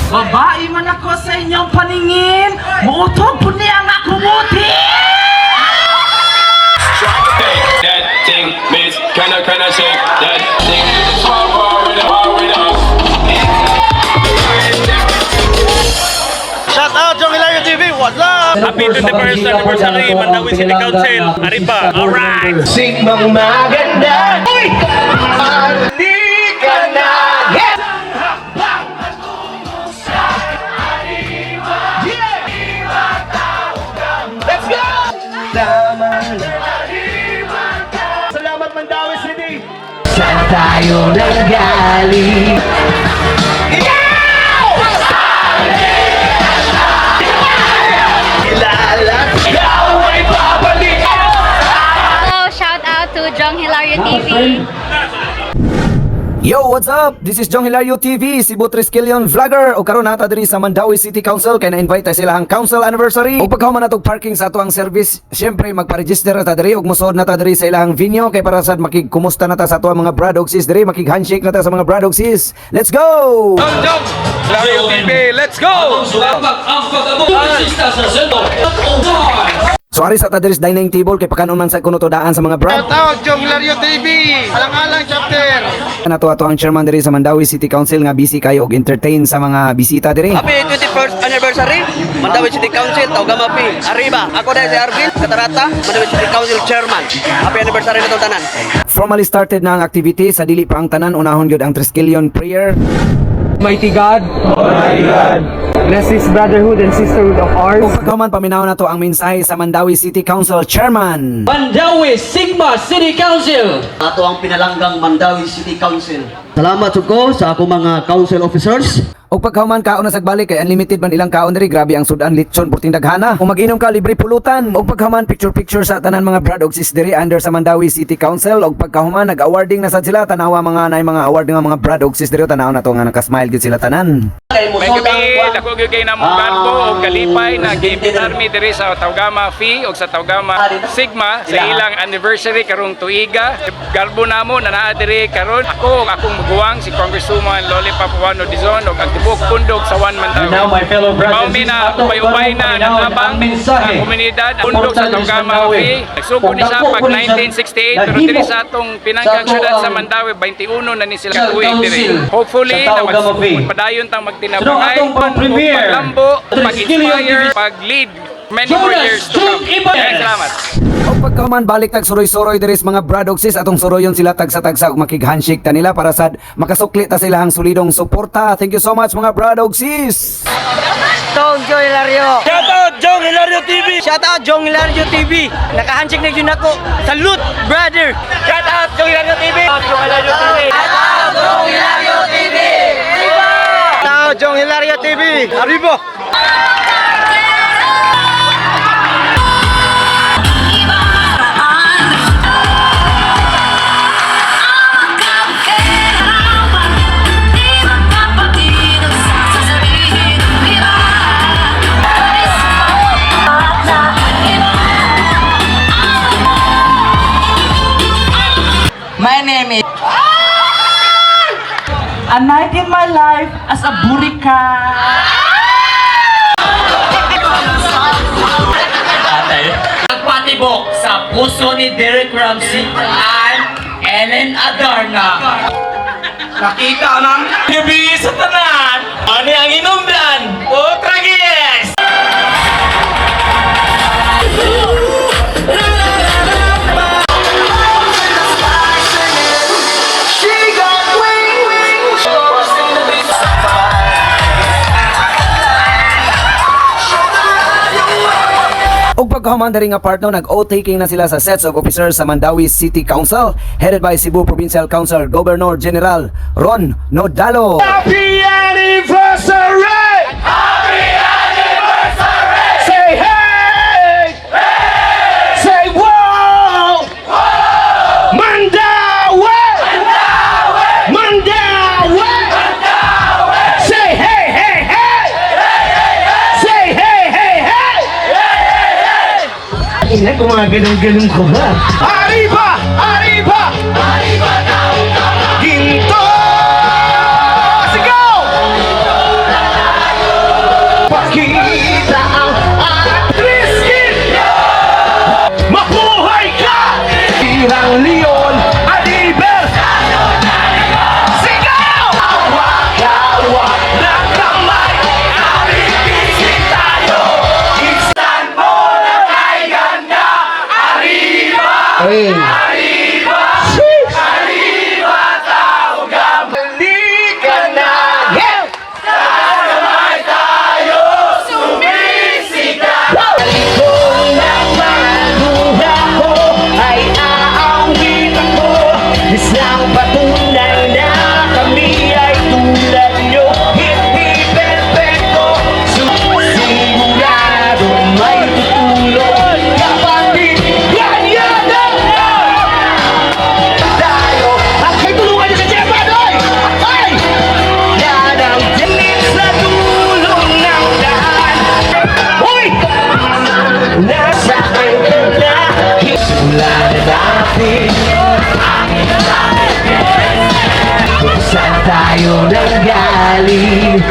Babae man ako sa inyong paningin, muutog po niya ang akong muti! That thing, miss, can I shake that thing? Power it up. Shout out Jong Hilario TV, what's up? Happy 21st anniversary, Mandawi City Council. Arriba, alright! Sigmang maganda, di ka na. Yes! Let's go! Salamat Mandawi City! Saan tayo nanggaling? Hello, shout out to Jong Hilario TV. Yo, what's up? This is Jong Hilario TV, Cebu Triskelion Vlogger. O karon nata diri sa Mandawi City Council kay na-invite sila ang council anniversary. O pagkahuman natog parking sa ato ang service, syempre magpa-register na ta diri ug mosuod na ta diri sa ilang venue kay para sad makigkumusta na ta sa ato mga brad ug sis diri, makig-handshake na ta sa mga brad ug sis. Let's go! Jong Hilario TV, let's go! So ari sa ta diri sa dining table kay pakanon man sa kuno to daan sa mga brad. Shout out Jong Hilario TV! Alang-alang chapter! Nato ato ang chairman diri sa Mandawi City Council nga busy kayo og entertain sa mga bisita diri. Happy 21st anniversary, Mandawi City Council, Taugama P. Arriba, ako dahil si Arvin Catarata, Mandawi City Council Chairman. Happy anniversary na itong tanan. Formally started na ang activity sa dili pa ang tanan, unahon gyud ang Triskelion prayer. Mighty God, bless this brotherhood and sisterhood of ours. Ug pagkahuman paminaw na to ang mensahe sa Mandawi City Council Chairman. Mandawi Sigma City Council. Ato ang pinalanggang Mandawi City Council. Salamat ko sa ako mga council officers. Og pagkahuman kaon na sagbalik kay unlimited man ilang kaon diri, grabe ang sudan lechon purting daghana. Kung mag-inom ka libre pulutan. Og pagkahuman picture sa tanan mga brad og sis diri under sa Mandawi City Council. Og pagkahuman nag-awarding na sad sila, tanawa mga nay mga award nga mga brad og sis diri, tanaw na to nga nakasmile gid sila tanan. May gabi, dako gyud kay namong barko o kalipay na Gipit Army diri sa Taugama Phi o sa Taugama Sigma sa ilang anniversary karong tuiga. Garbo namo na naa diri karon. Ako ug akong maguwang si Congresswoman Lollipop Wano Dizon og ang tibok pundok sa One Mandawi. Maumi na ubay-ubay na natabang ang komunidad ang pundok sa Taugama Phi. Nagsugo ni sa pag 1968 pero diri sa atong pinanggang syudad sa Mandawi 21 na ni sila tuig diri. Hopefully na magpadayon tang magtinabangay paglambo, pag-inspire, pag-lead many more years to come. Salamat. Og pagkahuman balik tag suroy-suroy diri sa mga brad og sis, atong suroyon sila tagsa-tagsa ug makig-handshake ta nila para sad makasukli ta sila ang solidong suporta. Thank you so much mga brad og sis. Jong Hilario. Shout out Jong Hilario TV! Shout out Jong Hilario TV. Nakahandshake na yun ako. Salute, brother. Shout out Jong Hilario TV! Jong Hilario TV! Shout out Jong Hilario TV! Arriba! My name is... A night in my life as a burika. Nagpatibok sa puso ni Derek Ramsey and Ellen Adarna. Nakita ng gabi sa tanan! Ano ang inumdan? O tragis! Og pagkahuman diri nga part no, nag-o-taking na sila sa sets of officers sa Mandawi City Council headed by Cebu Provincial Council Governor General Ron Nodalo. Happy anniversary! Happy anniversary! Say hey! Hey! Say wow! Wow! Mandawi! Mandawi! Mandawi! Mandawi! Say hey, hey, hey! Hey, hey, hey! Say hey, hey, hey! Hey, hey, hey! Ina, gumagalong-galong ko ba? Arriba! Arriba! Arriba now! Ginto! Sigaw! Simula na natin kung saan tayo nanggaling.